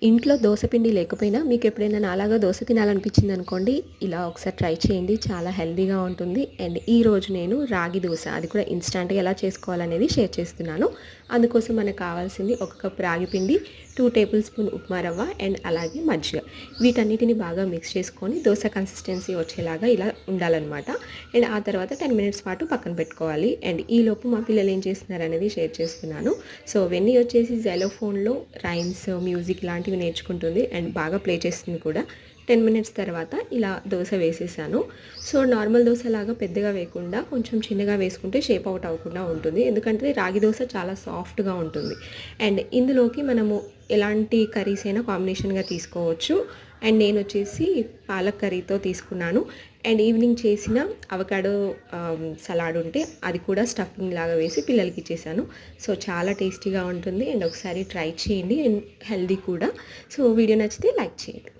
ఇంట్లో దోస పిండి లేకపోయినా మీకు ఎప్పుడైనా నాలాగా దోస తినాలనిపించింది అనుకోండి, ఇలా ఒకసారి ట్రై చేయండి. చాలా హెల్తీగా ఉంటుంది. అండ్ ఈరోజు నేను రాగి దోస అది కూడా ఇన్స్టాంట్గా ఎలా చేసుకోవాలనేది షేర్ చేస్తున్నాను. అందుకోసం మనకు కావాల్సింది 1 కప్ రాగి పిండి, 2 టేబుల్ స్పూన్ ఉప్మా రవ్వ అండ్ అలాగే మజ్జిగ. వీటన్నిటిని బాగా మిక్స్ చేసుకొని దోస కన్సిస్టెన్సీ వచ్చేలాగా ఇలా ఉండాలన్నమాట. అండ్ ఆ తర్వాత 10 మినిట్స్ పాటు పక్కన పెట్టుకోవాలి. అండ్ ఈలోపు మా పిల్లలు ఏం చేస్తున్నారు అనేది షేర్ చేస్తున్నాను. సో వెన్నీ వచ్చేసి జెలోఫోన్లో రైమ్స్, మ్యూజిక్ లాంటివి నేర్చుకుంటుంది అండ్ బాగా ప్లే చేస్తుంది కూడా. 10 మినిట్స్ తర్వాత ఇలా దోస వేసేసాను. సో నార్మల్ దోసలాగా పెద్దగా వేయకుండా కొంచెం చిన్నగా వేసుకుంటే షేప్ అవుట్ అవ్వకుండా ఉంటుంది. ఎందుకంటే రాగి దోస చాలా సాఫ్ట్గా ఉంటుంది. అండ్ ఇందులోకి మనము ఎలాంటి కర్రీస్ అయినా కాంబినేషన్గా తీసుకోవచ్చు. అండ్ నేను వచ్చేసి పాలక్ కర్రీతో తీసుకున్నాను. అండ్ ఈవినింగ్ చేసిన అవకాడో సలాడ్ ఉంటే అది కూడా స్టఫింగ్ లాగా వేసి పిల్లలకి ఇచ్చేసాను. సో చాలా టేస్టీగా ఉంటుంది. అండ్ ఒకసారి ట్రై చేయండి. అండ్ హెల్దీ కూడా. సో వీడియో నచ్చితే లైక్ చేయండి.